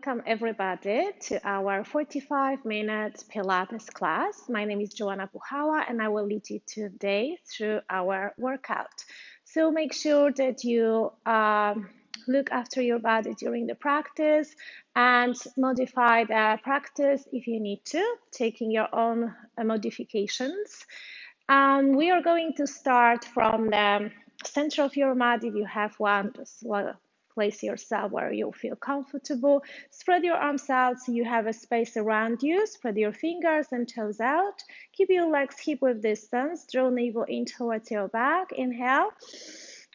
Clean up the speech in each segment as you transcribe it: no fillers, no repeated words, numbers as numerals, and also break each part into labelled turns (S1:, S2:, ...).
S1: welcome everybody to our 45-minute Pilates class. My name is Joanna Puhawa and I will lead you today through our workout. So make sure that you look after your body during the practice and modify the practice if you need to, taking your own modifications. We are going to start from the center of your mat. If you have one, just place yourself where you feel comfortable. Spread your arms out so you have a space around you. Spread your fingers and toes out. Keep your legs hip-width distance. Draw navel in towards your back. Inhale.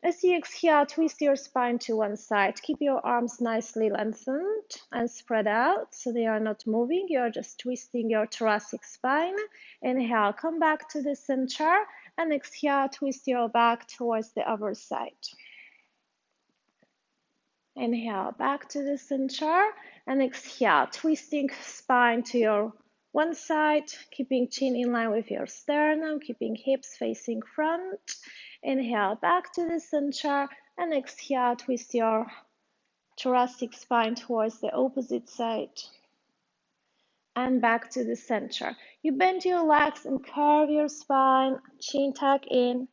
S1: As you exhale, twist your spine to one side. Keep your arms nicely lengthened and spread out so they are not moving. You're just twisting your thoracic spine. Inhale, come back to the center. And exhale, twist your back towards the other side. Inhale, back to the center, and exhale, twisting spine to your one side, keeping chin in line with your sternum, keeping hips facing front. Inhale, back to the center, and exhale, twist your thoracic spine towards the opposite side. And back to the center. You bend your legs and curve your spine, chin tuck in,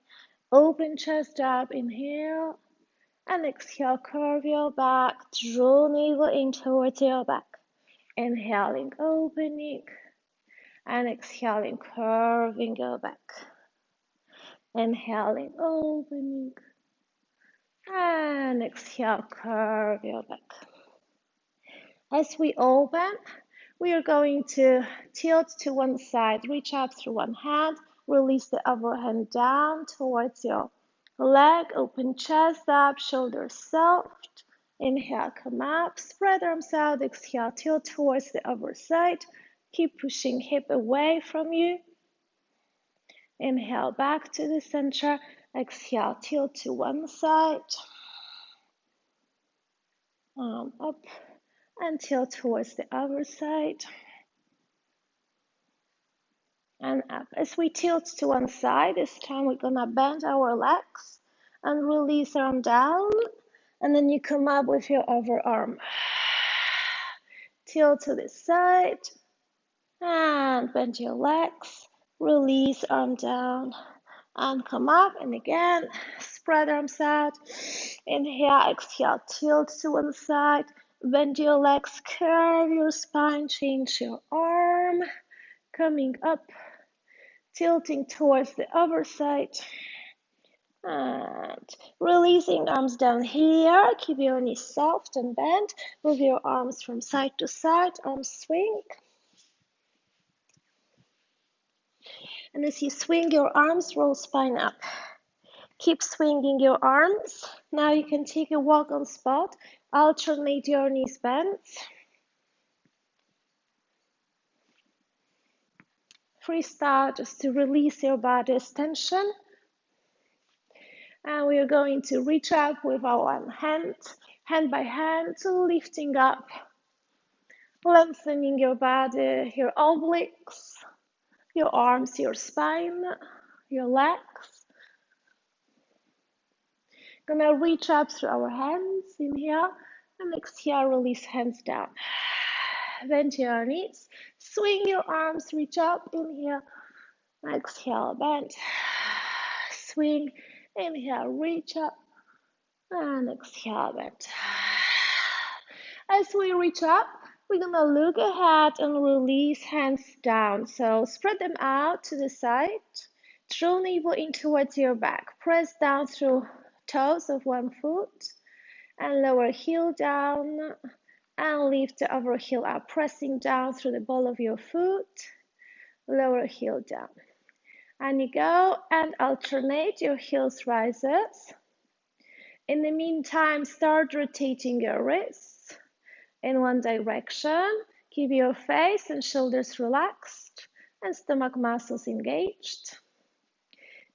S1: open chest up, inhale. And exhale, curve your back, draw navel in towards your back. Inhaling, opening, and exhaling, curving your back. Inhaling, opening, and exhale, curve your back. As we open, we are going to tilt to one side, reach up through one hand, release the other hand down towards your leg, open chest up, shoulders soft. Inhale, come up, spread arms out, exhale, tilt towards the other side. Keep pushing hip away from you. Inhale, back to the center. Exhale, tilt to one side. Arm up and tilt towards the other side. And up. As we tilt to one side, this time we're gonna bend our legs and release arm down, and then you come up with your other arm. Tilt to this side, and bend your legs, release arm down, and come up, and again, spread arms out. Inhale, exhale, tilt to one side, bend your legs, curve your spine, change your arm, coming up, tilting towards the other side, and releasing arms down here. Keep your knees soft and bent. Move your arms from side to side, arms swing. And as you swing your arms, roll spine up. Keep swinging your arms. Now you can take a walk on spot. Alternate your knees bent. Freestyle just to release your body's tension. And we are going to reach up with our one hand, hand by hand, lifting up, lengthening your body, your obliques, your arms, your spine, your legs. Gonna reach up through our hands, inhale, and exhale, release hands down. Bend your knees, swing your arms, reach up, inhale, exhale, bend, swing, inhale, reach up, and exhale, bend. As we reach up, we're gonna look ahead and release hands down. So spread them out to the side, draw navel in towards your back, press down through toes of one foot, and lower heel down, and lift the other heel up, pressing down through the ball of your foot, lower heel down. And you go and alternate your heels rises. In the meantime, start rotating your wrists in one direction. Keep your face and shoulders relaxed and stomach muscles engaged.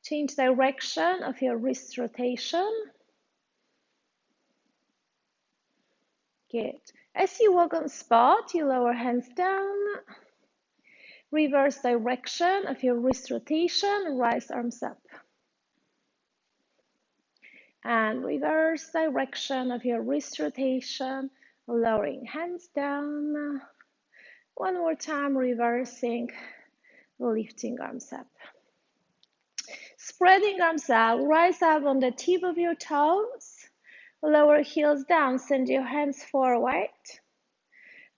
S1: Change direction of your wrist rotation. Good. As you walk on spot, you lower hands down. Reverse direction of your wrist rotation, rise arms up. And reverse direction of your wrist rotation, lowering hands down. One more time, reversing, lifting arms up. Spreading arms out, rise up on the tip of your toes. Lower heels down, send your hands forward.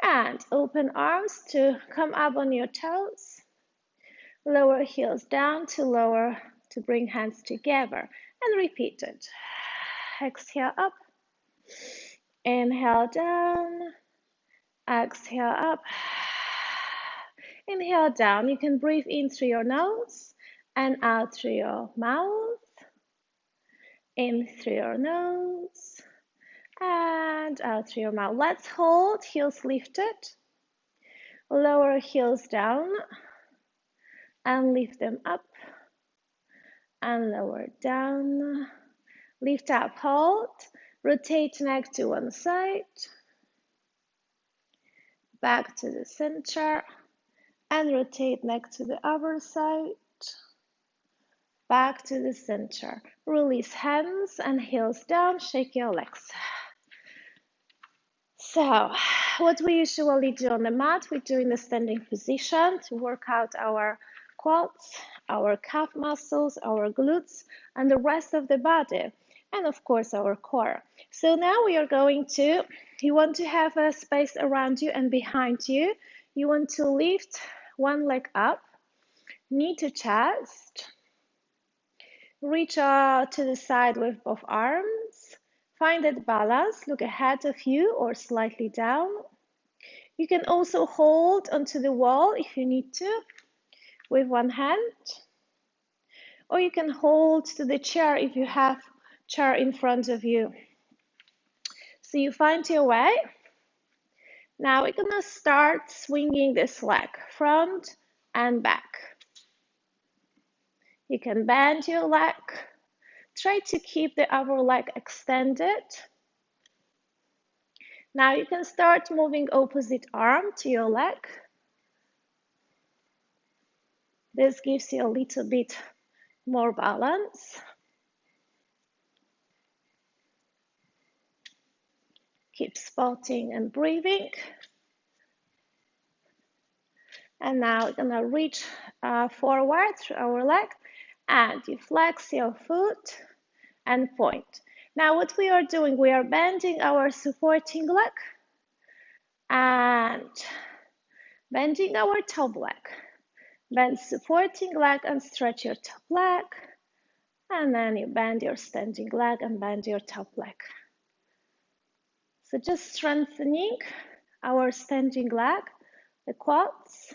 S1: And open arms to come up on your toes. Lower heels down to bring hands together. And repeat it. Exhale up. Inhale down. Exhale up. Inhale down. You can breathe in through your nose and out through your mouth. In through your nose and out through your mouth. Let's hold, heels lifted. Lower heels down and lift them up and lower down. Lift up, hold. Rotate neck to one side. Back to the center. And rotate neck to the other side. Back to the center. Release hands and heels down. Shake your legs. So, what we usually do on the mat, we do in the standing position to work out our quads, our calf muscles, our glutes, and the rest of the body, and of course our core. So now we are going to, you want to have a space around you and behind you. You want to lift one leg up, knee to chest, reach out to the side with both arms. Find that balance, look ahead of you or slightly down. You can also hold onto the wall if you need to with one hand. Or you can hold to the chair if you have chair in front of you. So you find your way. Now we're gonna start swinging this leg, front and back. You can bend your leg. Try to keep the other leg extended. Now you can start moving opposite arm to your leg. This gives you a little bit more balance. Keep spotting and breathing. And now we're gonna reach forward through our leg and you flex your foot and point. Now what we are doing, we are bending our supporting leg and bending our top leg. Bend supporting leg and stretch your top leg. And then you bend your standing leg and bend your top leg. So just strengthening our standing leg, the quads.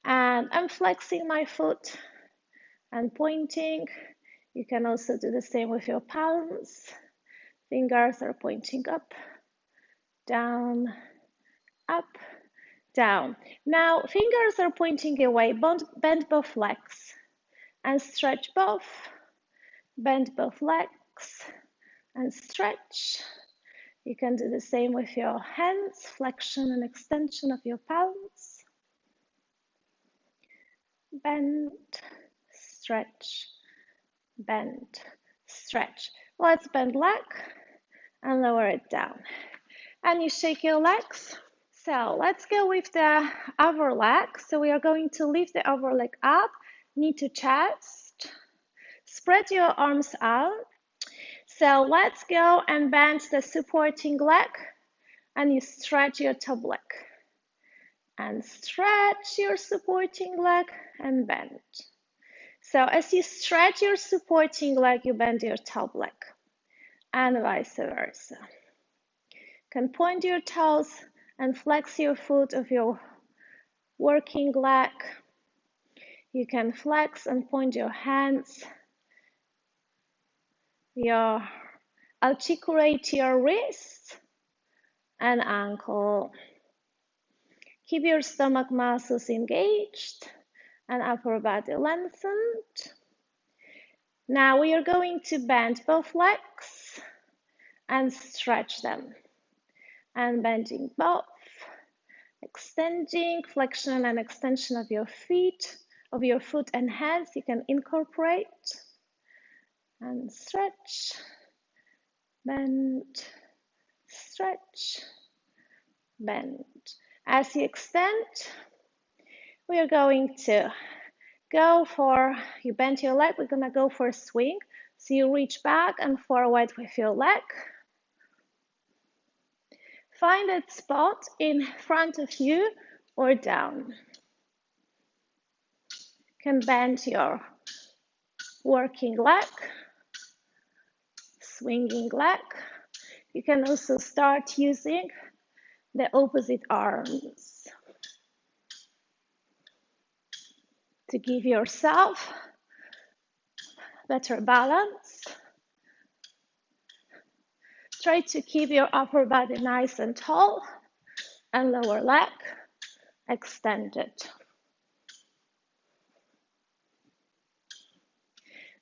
S1: And I'm flexing my foot and pointing. You can also do the same with your palms. Fingers are pointing up, down, up, down. Now, fingers are pointing away. Bend both legs and stretch both. Bend both legs and stretch. You can do the same with your hands, flexion and extension of your palms. Bend, stretch, bend, stretch. Let's bend leg and lower it down. And you shake your legs. So let's go with the other leg. So we are going to lift the other leg up, knee to chest. Spread your arms out. So let's go and bend the supporting leg and you stretch your top leg. And stretch your supporting leg and bend. So as you stretch your supporting leg, you bend your top leg and vice versa. You can point your toes and flex your foot of your working leg. You can flex and point your hands. Articulate your wrist and ankle. Keep your stomach muscles engaged and upper body lengthened. Now we are going to bend both legs and stretch them. And bending both, extending, flexion and extension of your feet, of your foot and hands. You can incorporate and stretch, bend, stretch, bend. As you extend, we are going to you bend your leg, we're gonna go for a swing. So you reach back and forward with your leg. Find that spot in front of you or down. You can bend your working leg, swinging leg. You can also start using the opposite arms to give yourself better balance. Try to keep your upper body nice and tall and lower leg extended.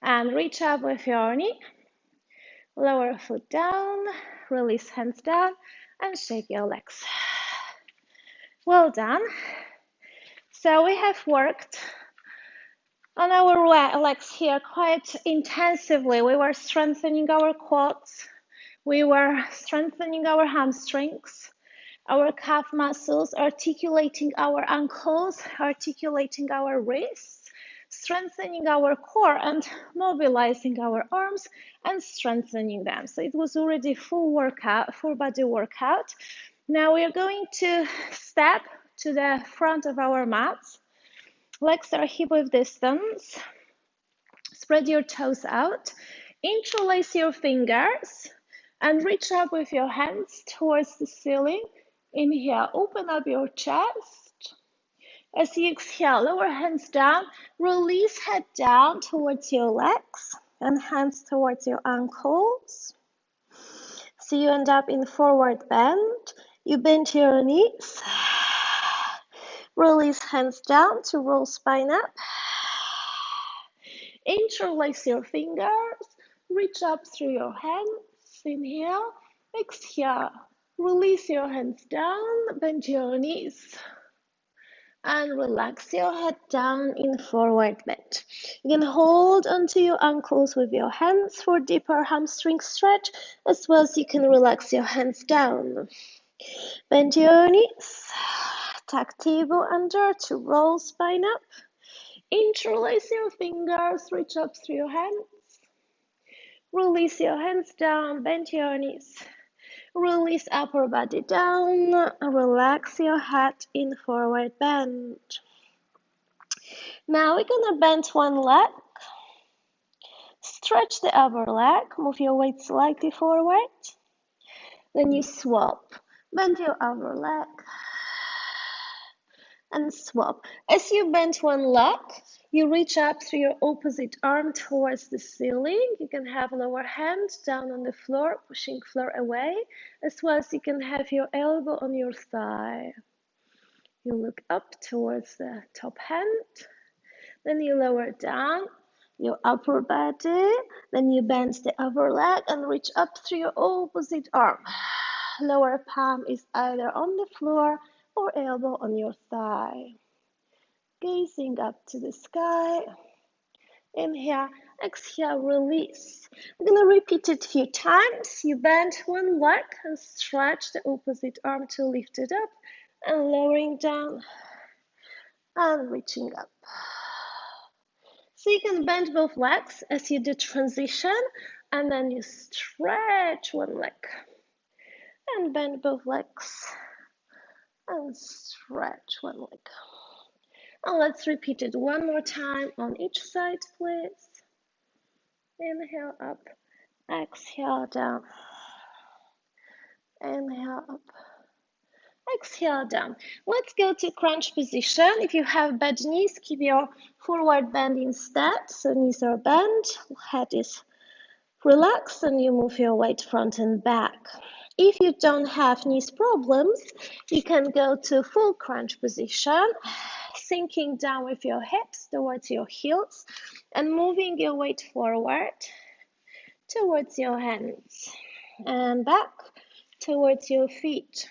S1: And reach up with your knee, lower foot down, release hands down, and shake your legs. Well done. So we have worked on our legs here quite intensively. We were strengthening our quads, we were strengthening our hamstrings, our calf muscles, articulating our ankles, articulating our wrists, strengthening our core and mobilizing our arms and strengthening them. So it was already full body workout. Now we are going to step to the front of our mats. Legs are hip width distance. Spread your toes out. Interlace your fingers and reach up with your hands towards the ceiling. Inhale, open up your chest. As you exhale, lower hands down. Release head down towards your legs and hands towards your ankles. So you end up in forward bend. You bend your knees. Release hands down to roll spine up. Interlace your fingers. Reach up through your hands. Inhale. Exhale. Release your hands down. Bend your knees. And relax your head down in forward bend. You can hold onto your ankles with your hands for deeper hamstring stretch, as well as you can relax your hands down. Bend your knees. Tuck table under to roll spine up. Interlace your fingers, reach up through your hands. Release your hands down, bend your knees. Release upper body down, relax your head in forward bend. Now we're gonna bend one leg. Stretch the other leg, move your weight slightly forward. Then you swap. Bend your other leg and swap. As you bend one leg, you reach up through your opposite arm towards the ceiling. You can have lower hand down on the floor, pushing floor away, as well as you can have your elbow on your thigh. You look up towards the top hand, then you lower down your upper body, then you bend the upper leg and reach up through your opposite arm. Lower palm is either on the floor or elbow on your thigh. Gazing up to the sky. Inhale, exhale, release. I'm going to repeat it a few times. You bend one leg and stretch the opposite arm to lift it up and lowering down and reaching up. So you can bend both legs as you do transition, and then you stretch one leg and bend both legs and stretch one leg. And let's repeat it one more time on each side, please. Inhale up, exhale down. Inhale up, exhale down. Let's go to crunch position. If you have bad knees, keep your forward bend instead. So knees are bent, head is relaxed, and you move your weight front and back. If you don't have knees problems, you can go to full crunch position, sinking down with your hips towards your heels and moving your weight forward towards your hands and back towards your feet.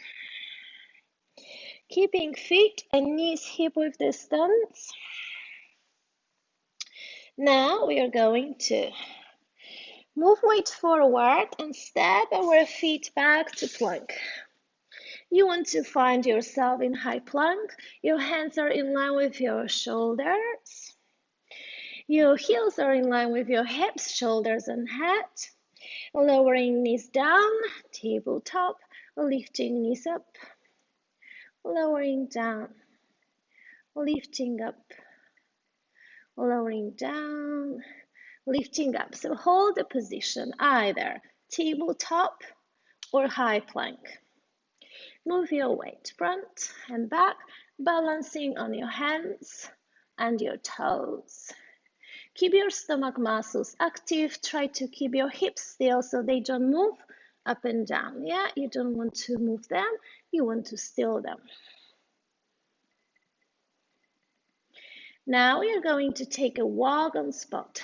S1: Keeping feet and knees hip width distance. Now we are going to Move weight forward and step our feet back to plank. You want to find yourself in high plank. Your hands are in line with your shoulders. Your heels are in line with your hips, shoulders, and head. Lowering knees down, tabletop, lifting knees up, lowering down, lifting up, lowering down, lifting up. So hold the position, either tabletop or high plank. Move your weight front and back, balancing on your hands and your toes. Keep your stomach muscles active. Try to keep your hips still so they don't move up and down. Yeah, you don't want to move them, you want to still them. Now you're going to take a walk on spot.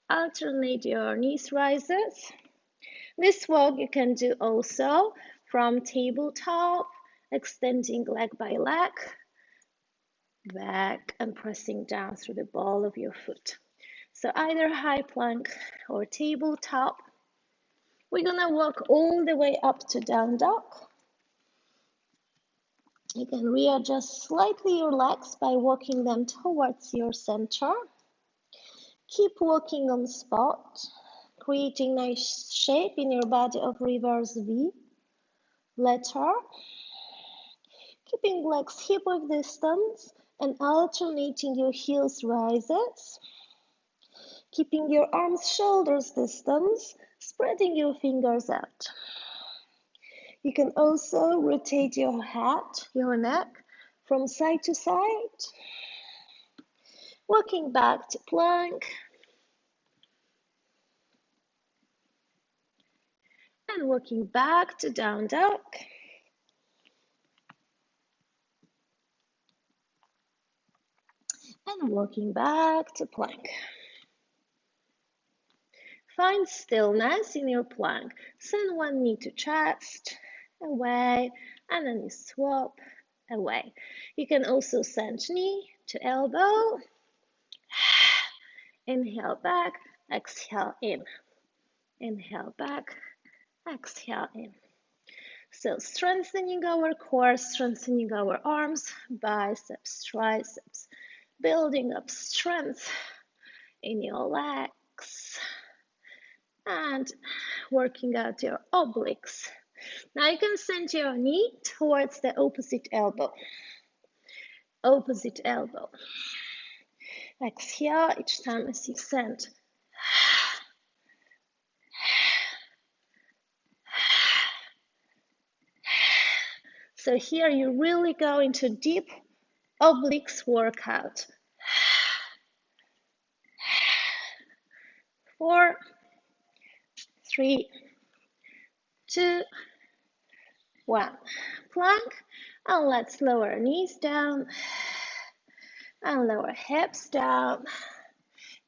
S1: Alternate your knees rises. This walk you can do also from tabletop, extending leg by leg, back and pressing down through the ball of your foot. So either high plank or tabletop. We're gonna walk all the way up to down dog. You can readjust slightly your legs by walking them towards your center. Keep walking on spot, creating nice shape in your body of reverse V letter. Keeping legs hip width distance and alternating your heels rises. Keeping your arms shoulders distance, spreading your fingers out. You can also rotate your head, your neck from side to side. Walking back to plank. And walking back to down dog. And walking back to plank. Find stillness in your plank. Send one knee to chest, away, and then you swap, away. You can also send knee to elbow. Inhale back, exhale in. Inhale back, exhale in. So strengthening our core, strengthening our arms, biceps, triceps, building up strength in your legs and working out your obliques. Now you can send your knee towards the opposite elbow. Opposite elbow. Exhale each time as you send. So here you really go into deep obliques workout. 4, 3, 2, 1. Plank, and let's lower knees down and lower hips down.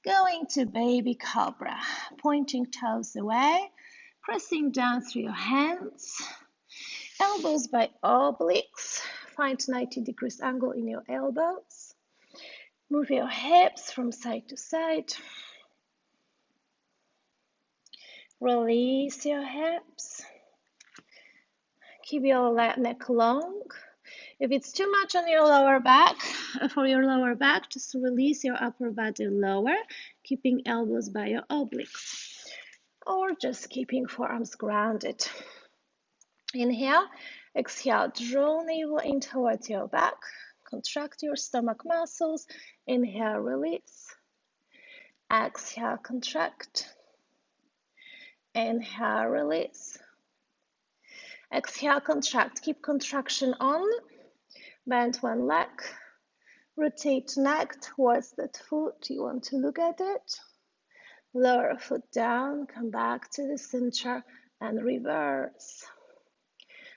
S1: Going to baby cobra, pointing toes away, pressing down through your hands, elbows by obliques. Find 90 degrees angle in your elbows. Move your hips from side to side. Release your hips. Keep your neck long. If it's too much on your lower back, for your lower back, just release your upper body lower, keeping elbows by your obliques, or just keeping forearms grounded. Inhale, exhale, draw navel in towards your back, contract your stomach muscles. Inhale, release. Exhale, contract. Inhale, release. Exhale, contract. Keep contraction on. Bend one leg. Rotate neck towards that foot. You want to look at it. Lower a foot down. Come back to the center and reverse.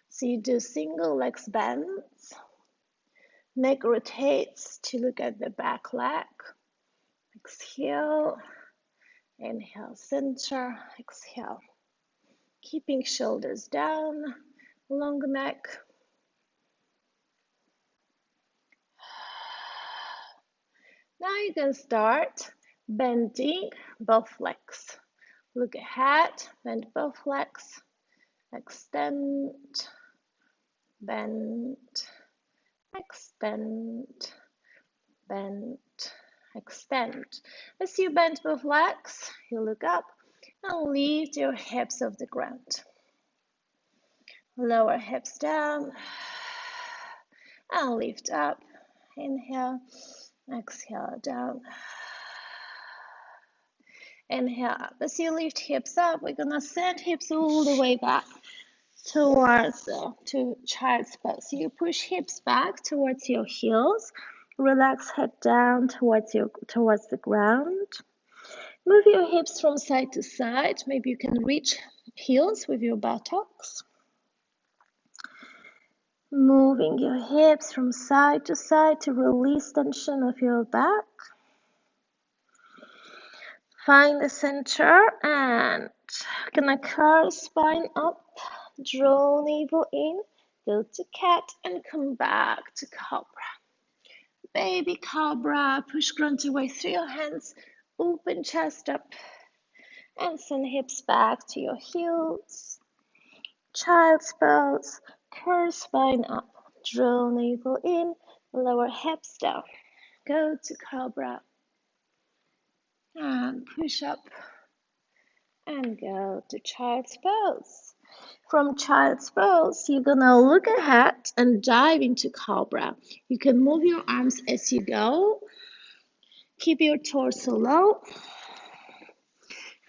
S1: So you do single legs bends. Neck rotates to look at the back leg. Exhale. Inhale, center. Exhale. Keeping shoulders down. Long neck. Now you can start bending both legs. Look ahead, bend both legs, extend, bend, extend, bend, extend. As you bend both legs, you look up and lift your hips off the ground. Lower hips down and lift up. Inhale, exhale, down. Inhale up. As you lift hips up, we're gonna send hips all the way back towards to child's pose. So you push hips back towards your heels. Relax head down towards the ground. Move your hips from side to side. Maybe you can reach heels with your buttocks. Moving your hips from side to release tension of your back. Find the center and gonna curl spine up, draw navel in, go to cat and come back to cobra. Baby cobra, push grunt away through your hands, open chest up and send hips back to your heels. Child's pose, curl spine up, draw navel in, lower hips down, go to cobra. And push up and go to child's pose. From child's pose, you're gonna look ahead and dive into cobra. You can move your arms as you go. Keep your torso low.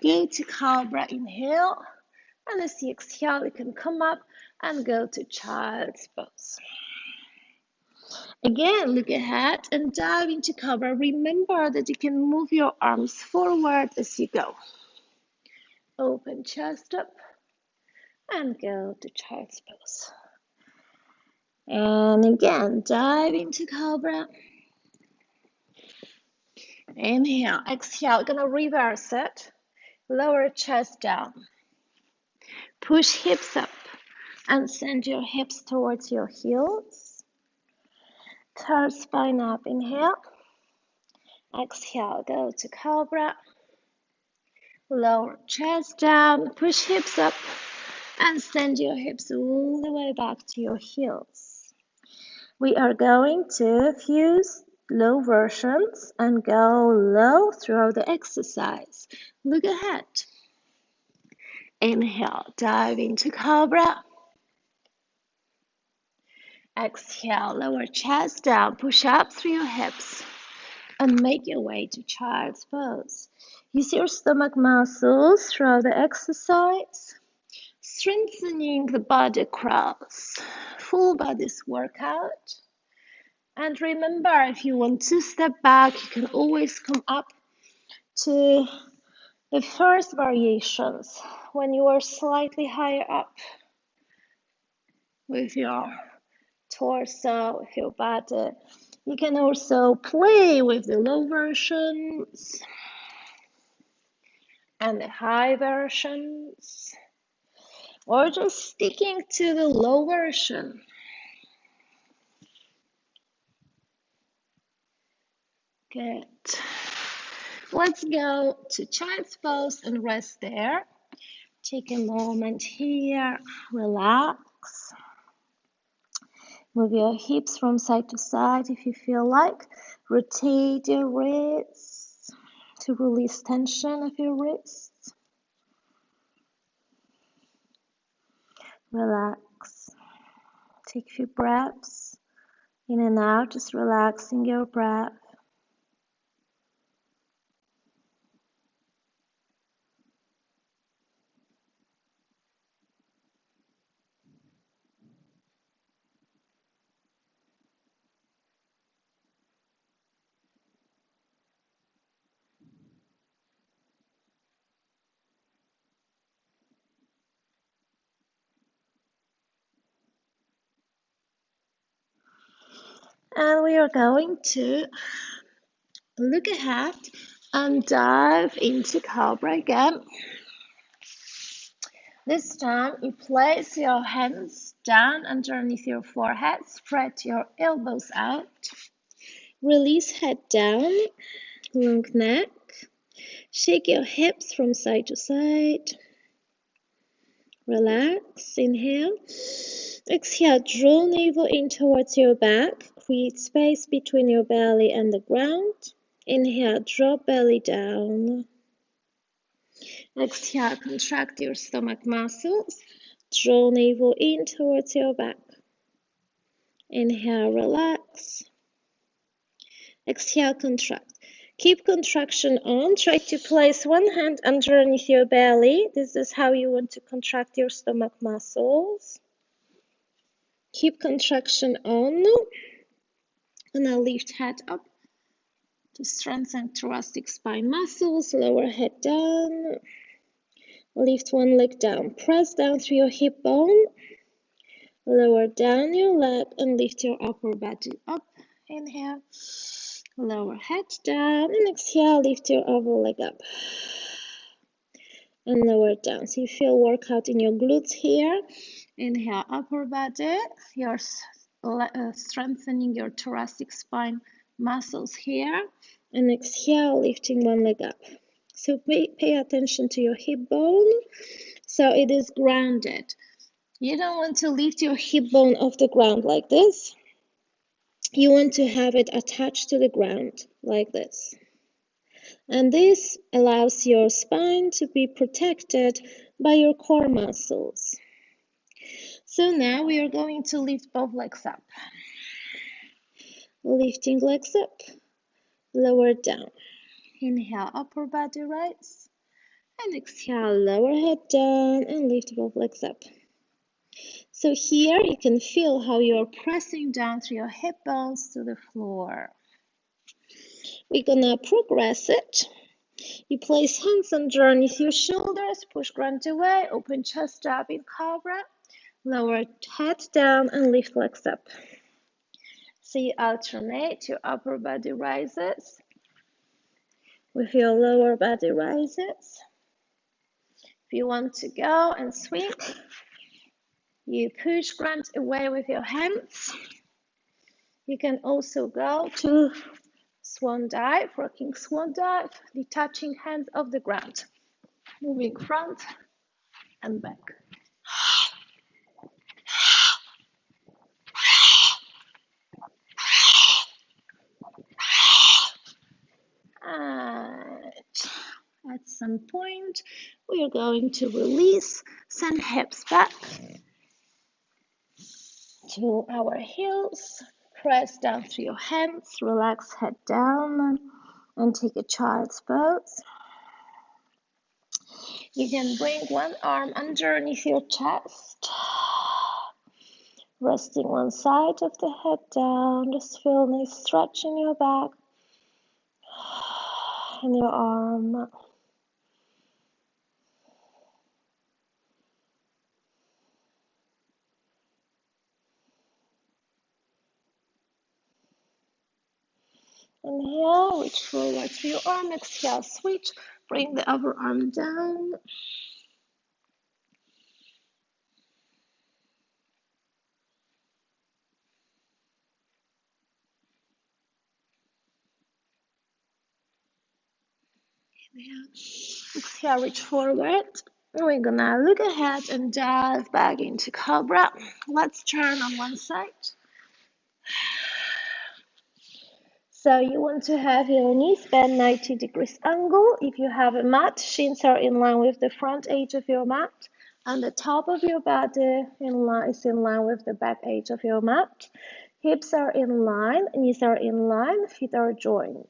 S1: Go to cobra, inhale. And as you exhale, you can come up and go to child's pose. Again, look ahead and dive into cobra. Remember that you can move your arms forward as you go. Open chest up and go to child's pose. And again, dive into cobra. Inhale, exhale. Gonna reverse it. Lower chest down. Push hips up and send your hips towards your heels. Curl spine up. Inhale. Exhale, go to cobra. Lower chest down. Push hips up and send your hips all the way back to your heels. We are going to fuse low versions and go low throughout the exercise. Look ahead. Inhale, dive into cobra. Exhale, lower chest down, push up through your hips and make your way to child's pose. Use your stomach muscles throughout the exercise, strengthening the body across. Full body's workout. And remember, if you want to step back, you can always come up to the first variations when you are slightly higher up with your torso, with your body. You can also play with the low versions and the high versions, or just sticking to the low version. Good. Let's go to child's pose and rest there. Take a moment here, relax. Move your hips from side to side if you feel like. Rotate your wrists to release tension of your wrists. Relax. Take a few breaths in and out, just relaxing your breath. And we are going to look ahead and dive into cobra again. This time you place your hands down underneath your forehead, spread your elbows out, release head down, long neck, Shake your hips from side to side. Relax. Inhale. Exhale. Draw navel in towards your back. Create space between your belly and the ground. Inhale. Drop belly down. Exhale. Contract your stomach muscles. Draw navel in towards your back. Inhale. Relax. Exhale. Contract. Keep contraction on. Try to place one hand underneath your belly. This is how you want to contract your stomach muscles. Keep contraction on. And now lift head up to strengthen thoracic spine muscles. Lower head down. Lift one leg down. Press down through your hip bone. Lower down your leg and lift your upper body up. Inhale. Lower head down and exhale, lift your other leg up and lower down. So you feel workout in your glutes here. Inhale, upper body. You're strengthening your thoracic spine muscles here. And exhale, lifting one leg up. So pay attention to your hip bone. So it is grounded. You don't want to lift your hip bone off the ground like this. You want to have it attached to the ground like this. And this allows your spine to be protected by your core muscles. So now we are going to lift both legs up. Lifting legs up, lower down. Inhale, upper body rise. And exhale, lower head down and lift both legs up. So here you can feel how you're pressing down through your hip bones to the floor. We're gonna progress it. You place hands underneath your shoulders, push ground away, open chest up in cobra, lower head down and lift legs up. So you alternate, your upper body rises with your lower body rises. If you want to go and swing, you push ground away with your hands. You can also go to swan dive, rocking swan dive, detaching hands off the ground, moving front and back. And at some point, we are going to release, send hips back to our heels. Press down through your hands, relax head down, and take a child's pose. You can bring one arm underneath your chest, resting one side of the head down. Just feel a nice stretch in your back and your arm. Inhale, reach forward through your arm. Exhale, switch. Bring the other arm down. Inhale, exhale, reach forward. We're gonna look ahead and dive back into Cobra. Let's turn on one side. So you want to have your knees bend 90 degrees angle. If you have a mat, shins are in line with the front edge of your mat, and the top of your body is in line with the back edge of your mat. Hips are in line, knees are in line, feet are joined.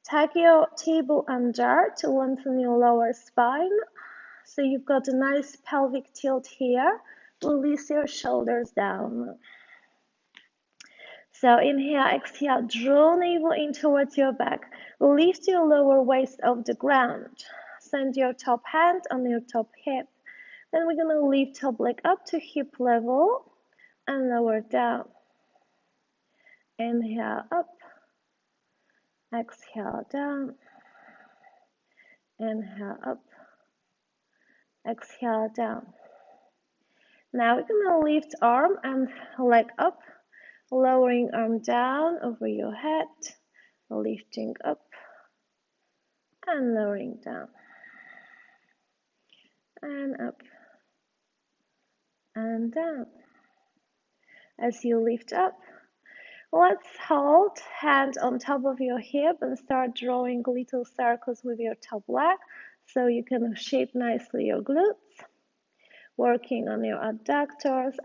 S1: Tuck your table under to lengthen your lower spine. So you've got a nice pelvic tilt here. Release your shoulders down. So inhale, exhale, draw navel in towards your back. Lift your lower waist off the ground. Send your top hand on your top hip. Then we're gonna lift top leg up to hip level and lower down. Inhale up, exhale down. Inhale up, exhale down. Now we're gonna lift arm and leg up, lowering arm down over your head, lifting up and lowering down, and up and down. As you lift up, let's hold hand on top of your hip and start drawing little circles with your top leg so you can shape nicely your glutes. Working on your adductors,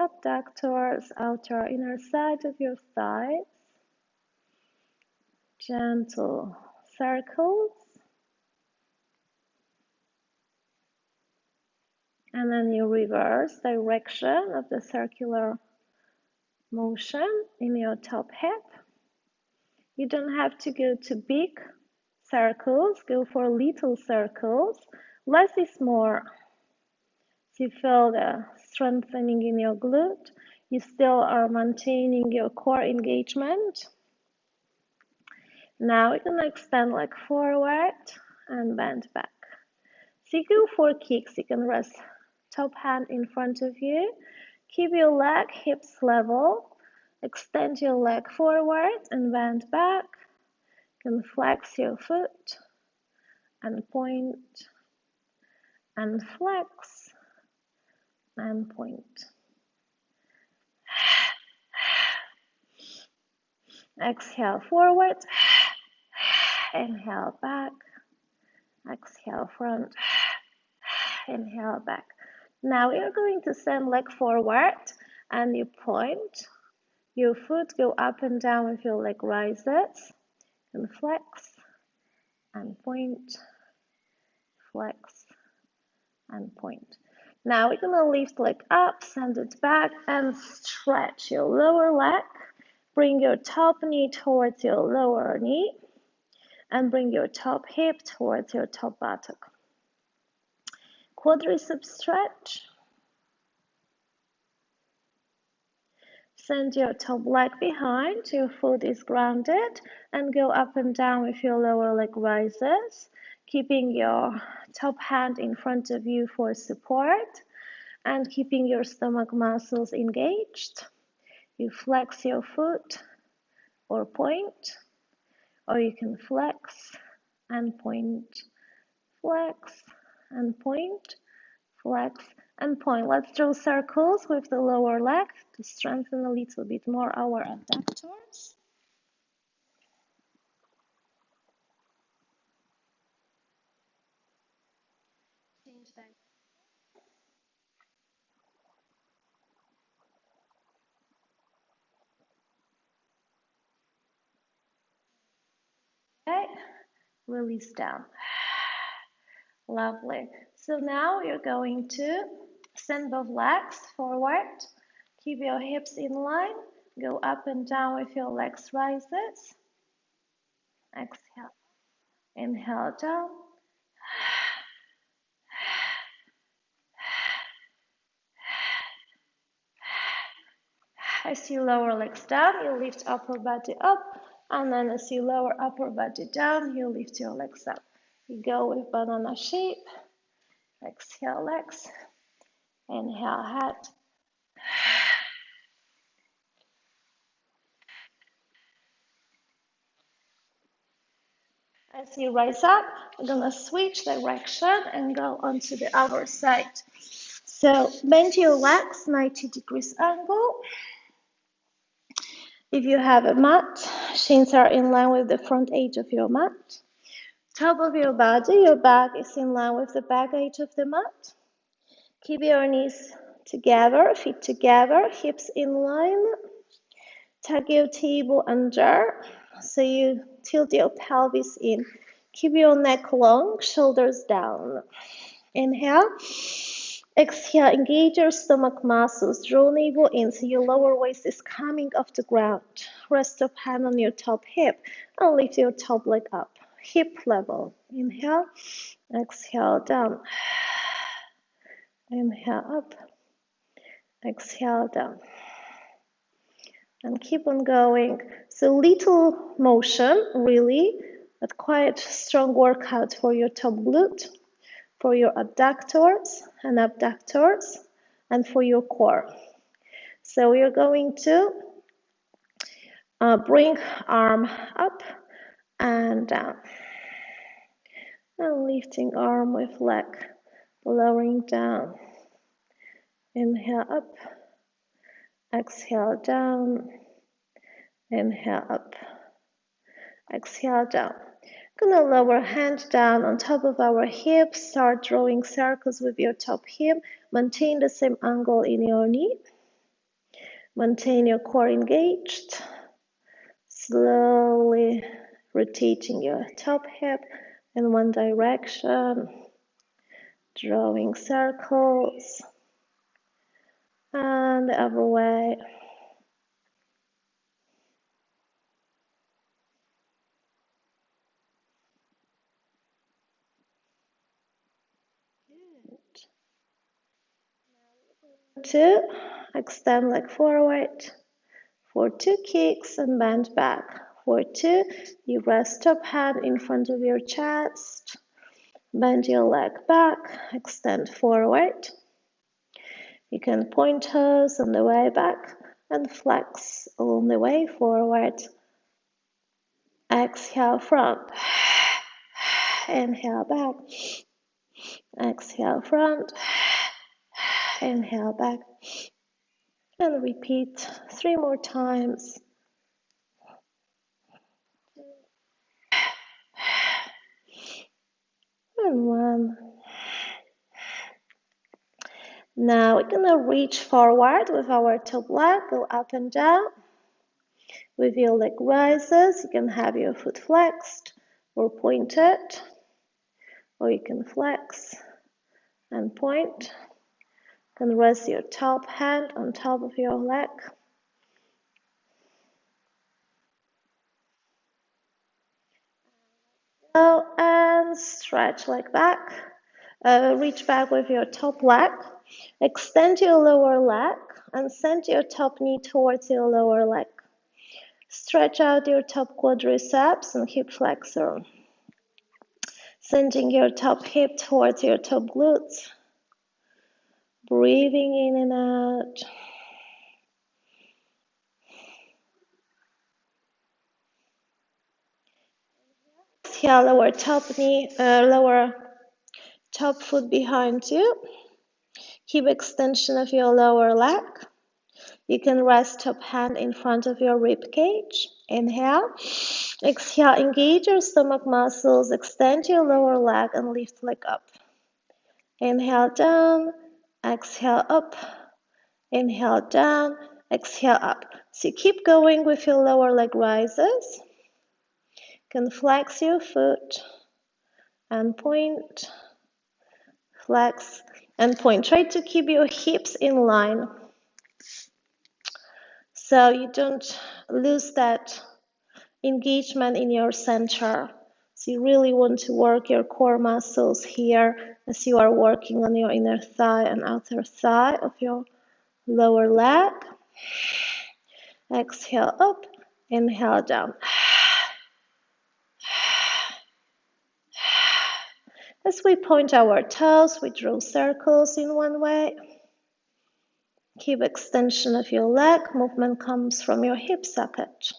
S1: outer inner side of your thighs. Gentle circles. And then you reverse direction of the circular motion in your top hip. You don't have to go to big circles, go for little circles. Less is more. So you feel the strengthening in your glute. You still are maintaining your core engagement. Now we're going to extend leg forward and bend back. So you go for kicks. You can rest top hand in front of you. Keep your leg hips level. Extend your leg forward and bend back. You can flex your foot and point and flex and point. Exhale forward. Inhale back. Exhale front. Inhale back. Now we are going to send leg forward and you point. Your foot go up and down if your leg rises. And flex and point. Flex and point. Now we're going to lift leg up, send it back and stretch your lower leg. Bring your top knee towards your lower knee and bring your top hip towards your top buttock. Quadricep stretch. Send your top leg behind, your foot is grounded, and go up and down if your lower leg rises, keeping your top hand in front of you for support and keeping your stomach muscles engaged. You flex your foot or point, or you can flex and point, flex and point, flex and point. Let's draw circles with the lower leg to strengthen a little bit more our adductors. Change that. Okay, release down. Lovely. So now you're going to send both legs forward. Keep your hips in line. Go up and down with your legs rises. Exhale. Inhale down. As you lower legs down, you lift upper body up. And then as you lower upper body down, you lift your legs up. You go with banana shape. Exhale legs. Inhale head. As you rise up, you're going to switch direction and go onto the other side. So bend your legs 90 degrees angle. If you have a mat, shins are in line with the front edge of your mat. Top of your body, your back is in line with the back edge of the mat. Keep your knees together, feet together, hips in line. Tuck your tail under, so you tilt your pelvis in. Keep your neck long, shoulders down. Inhale. Exhale, engage your stomach muscles. Draw navel in so your lower waist is coming off the ground. Rest of hand on your top hip and lift your top leg up. Hip level. Inhale. Exhale, down. Inhale, up. Exhale, down. And keep on going. So little motion, really, but quite strong workout for your top glute, for your adductors and abductors, and for your core. So we are going to bring arm up and down. And lifting arm with leg, lowering down. Inhale up, exhale down, inhale up, exhale down. Gonna lower hand down on top of our hips, start drawing circles with your top hip, maintain the same angle in your knee, maintain your core engaged, slowly rotating your top hip in one direction, drawing circles, and the other way. Two, extend leg forward. For two kicks and bend back. For two, you rest top hand in front of your chest. Bend your leg back, extend forward. You can point toes on the way back and flex on the way forward. Exhale front. Inhale back. Exhale front. Inhale back. And repeat 3 more times. And 1. Now we're gonna reach forward with our top leg, go up and down. With your leg rises, you can have your foot flexed or pointed, or you can flex and point. You can rest your top hand on top of your leg. And stretch like back. Reach back with your top leg. Extend your lower leg and send your top knee towards your lower leg. Stretch out your top quadriceps and hip flexor. Sending your top hip towards your top glutes. Breathing in and out. Exhale, lower top knee, lower top foot behind you. Keep extension of your lower leg. You can rest top hand in front of your rib cage. Inhale. Exhale, engage your stomach muscles. Extend your lower leg and lift leg up. Inhale down. Exhale up. Inhale down. Exhale up. So you keep going with your lower leg rises. You can flex your foot and point. Flex and point. Try to keep your hips in line so you don't lose that engagement in your center. So you really want to work your core muscles here as you are working on your inner thigh and outer thigh of your lower leg. Exhale up, inhale down. As we point our toes, we draw circles in one way. Keep extension of your leg. Movement comes from your hip socket.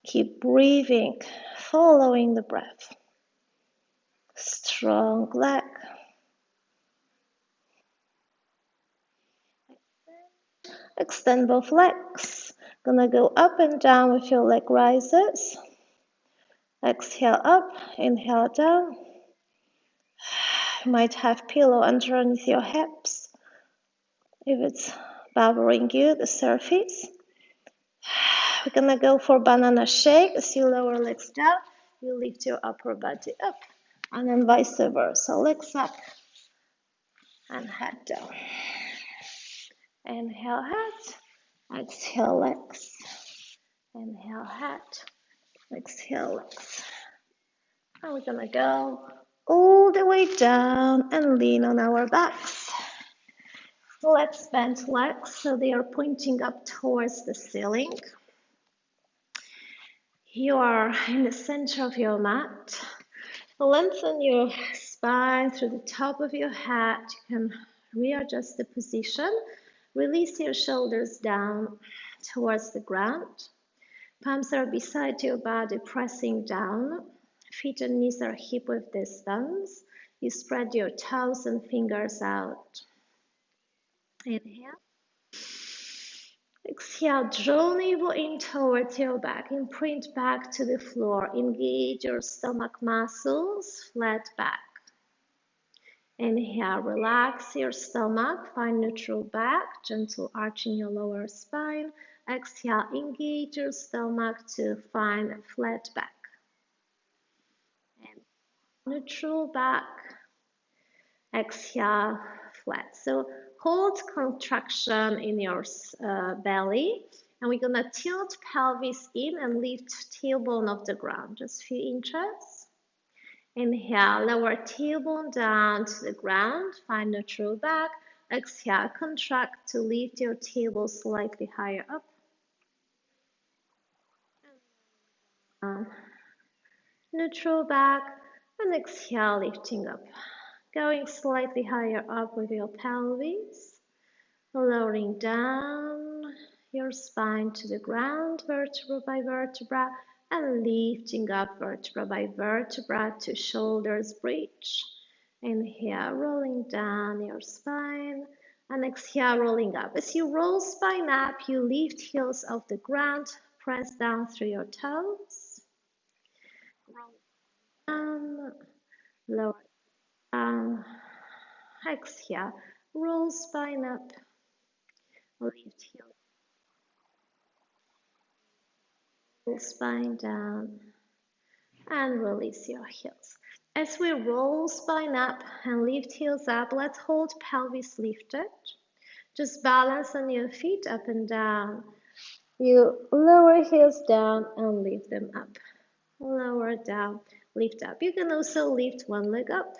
S1: Keep breathing, following the breath. Strong leg. Extend both legs. Gonna go up and down with your leg rises. Exhale up, inhale down. You might have pillow underneath your hips if it's bothering you, the surface. We're gonna go for banana shake. As you lower legs down, you lift your upper body up, and then vice versa. Legs up and head down. Inhale, head. Exhale, legs. Inhale, head. Exhale, legs. And we're gonna go all the way down and lean on our backs. Let's bend legs so they are pointing up towards the ceiling. You are in the center of your mat. Lengthen your spine through the top of your head. You can readjust the position. Release your shoulders down towards the ground. Palms are beside your body, pressing down. Feet and knees are hip width distance. You spread your toes and fingers out. Inhale. Exhale, draw navel in towards your back. Imprint back to the floor. Engage your stomach muscles, flat back. Inhale, relax your stomach, find neutral back, gentle arch in your lower spine. Exhale, engage your stomach to find a flat back. And neutral back, exhale, flat. So hold contraction in your belly, and we're gonna tilt pelvis in and lift tailbone off the ground, just a few inches. Inhale, lower tailbone down to the ground, find neutral back. Exhale, contract to lift your tailbone slightly higher up. Neutral back, and exhale, lifting up. Going slightly higher up with your pelvis, lowering down your spine to the ground, vertebra by vertebra, and lifting up vertebra by vertebra to shoulders bridge. Inhale, rolling down your spine, and exhale, rolling up. As you roll spine up, you lift heels off the ground, press down through your toes. Roll down, lower down, exhale, roll spine up, lift heels, roll spine down, and release your heels. As we roll spine up and lift heels up, let's hold pelvis lifted. Just balance on your feet up and down. You lower heels down and lift them up. Lower down, lift up. You can also lift one leg up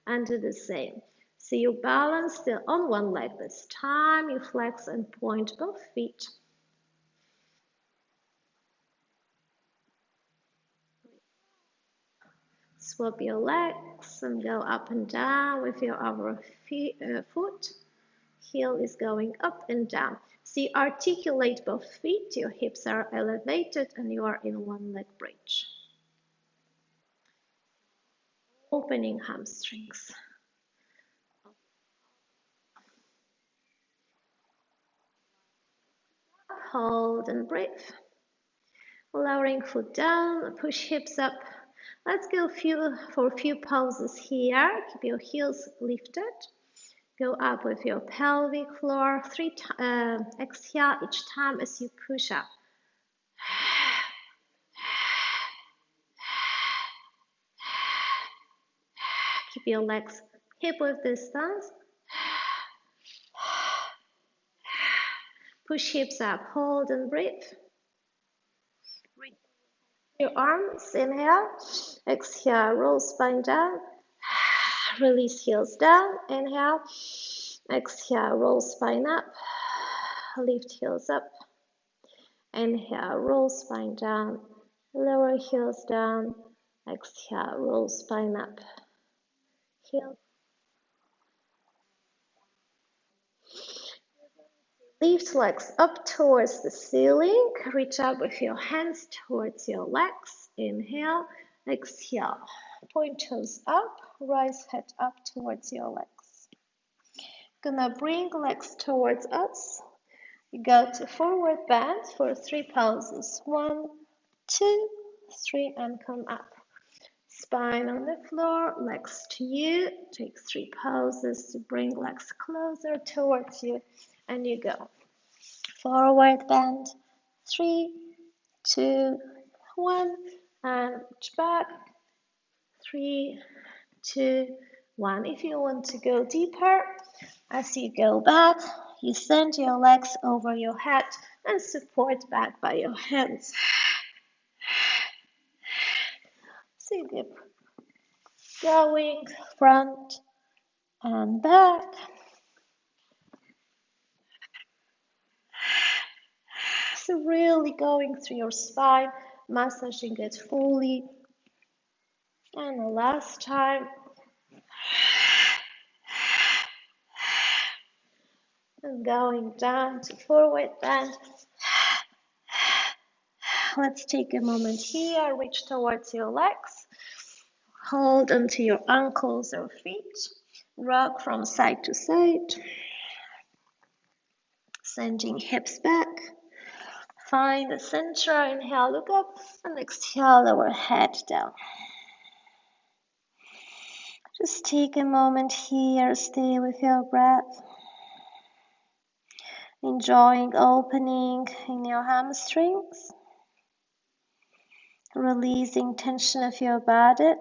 S1: and do the same. So you balance still on one leg this time. You flex and point both feet. Swap your legs and go up and down with your other foot. Heel is going up and down. So you articulate both feet, your hips are elevated, and you are in one leg bridge. Opening hamstrings. Hold and breathe. Lowering foot down, push hips up. Let's go for a few pulses here. Keep your heels lifted. Go up with your pelvic floor. Exhale each time as you push up. Keep your legs hip width distance. Push hips up, hold and breathe. Your arms, inhale. Exhale, roll spine down. Release heels down, inhale. Exhale, roll spine up. Lift heels up. Inhale, roll spine down. Lower heels down. Exhale, roll spine up. Heel. Lift legs up towards the ceiling. Reach up with your hands towards your legs. Inhale, exhale. Point toes up, rise head up towards your legs. Gonna bring legs towards us. You go to forward bend for 3 pulses. 1, 2, 3, and come up. Spine on the floor, legs to you. Take 3 pulses to bring legs closer towards you, and you go. Forward bend, 3, 2, 1, and reach back, 3, 2, 1. If you want to go deeper, as you go back, you send your legs over your head and support back by your hands. So you keep going front and back. So really going through your spine, massaging it fully. And the last time. And going down to forward bend. Let's take a moment here, reach towards your legs, hold onto your ankles or feet, rock from side to side, sending hips back. Find the center, inhale, look up, and exhale, lower head down. Just take a moment here, stay with your breath. Enjoying opening in your hamstrings. Releasing tension of your body.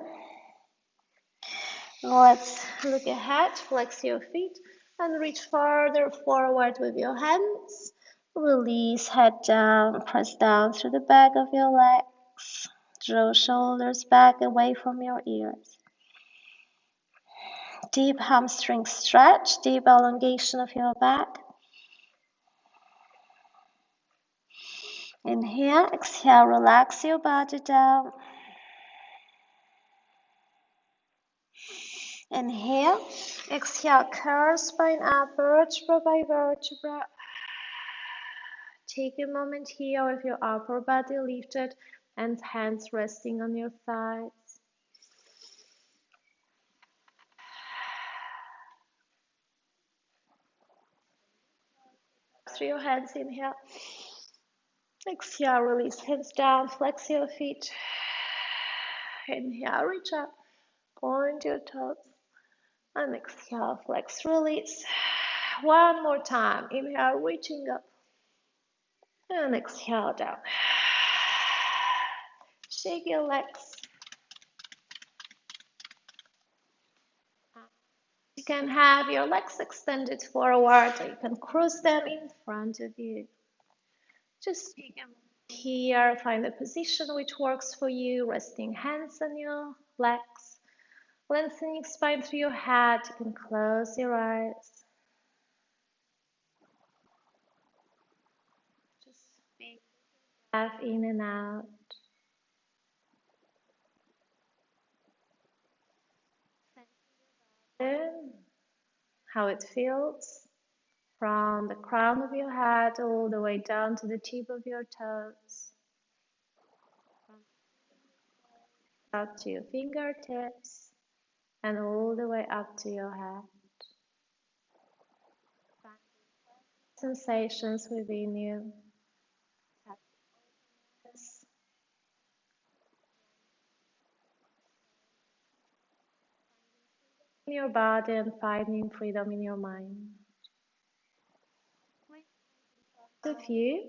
S1: Let's look ahead, flex your feet and reach farther forward with your hands. Release, head down, press down through the back of your legs. Draw shoulders back away from your ears. Deep hamstring stretch, deep elongation of your back. Inhale, exhale, relax your body down. Inhale, exhale, curl spine up, vertebra by vertebra. Take a moment here with your upper body lifted and hands resting on your thighs. Through your hands, inhale. Exhale, release, hands down, flex your feet. Inhale, reach up, point your toes. And exhale, flex, release. One more time. Inhale, reaching up. And exhale, down. Shake your legs. You can have your legs extended forward, or you can cross them in front of you. Just take a moment here, find a position which works for you, resting hands on your legs, lengthening spine through your head. You can close your eyes. Just big breath in and out. How it feels from the crown of your head all the way down to the tip of your toes, up to your fingertips, and all the way up to your head. Sensations within you. In your body and finding freedom in your mind. Of you,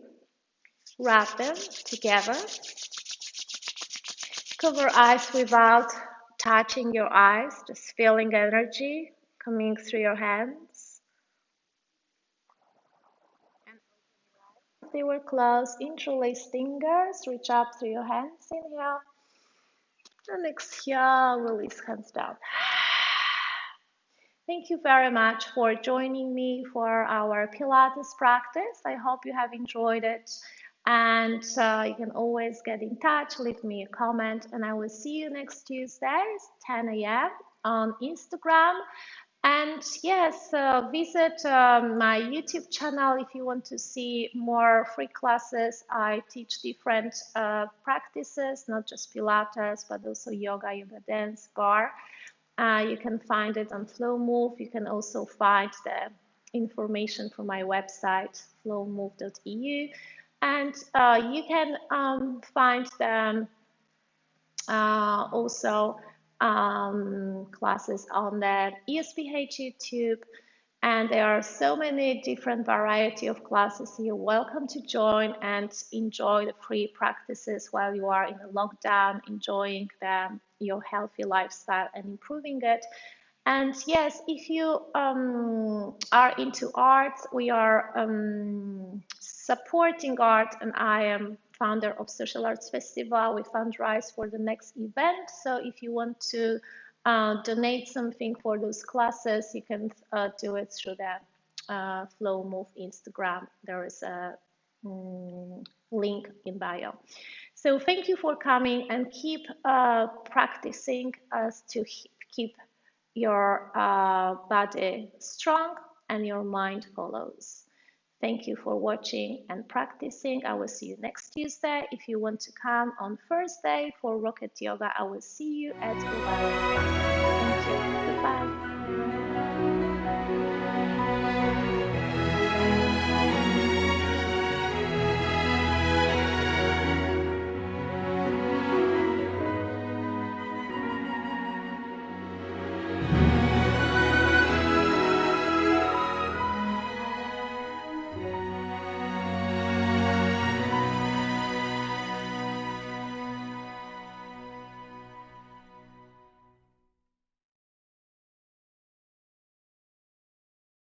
S1: wrap them together. Cover eyes without touching your eyes, just feeling energy coming through your hands. If they were closed, interlace fingers, reach up through your hands, inhale, and exhale, release hands down. Thank you very much for joining me for our Pilates practice. I hope you have enjoyed it. And you can always get in touch, leave me a comment, and I will see you next Tuesday, 10 a.m. on Instagram. And yes, visit my YouTube channel if you want to see more free classes. I teach different practices, not just Pilates, but also yoga, yoga dance, bar. You can find it on FLOWMOVE. You can also find the information from my website, FLOWMOVE.EU. And you can find them also classes on the ESPH YouTube. And there are so many different variety of classes. You're welcome to join and enjoy the free practices while you are in a lockdown, enjoying your healthy lifestyle and improving it. And yes, if you are into art, we are supporting art, and I am founder of Social Arts Festival. We fundraise for the next event. So if you want to donate something for those classes, you can do it through the FlowMove Instagram. There is a link in bio. So thank you for coming, and keep practicing to keep your body strong and your mind follows. Thank you for watching and practicing. I will see you next Tuesday. If you want to come on Thursday for Rocket Yoga, I will see you at 11. Thank you. Goodbye.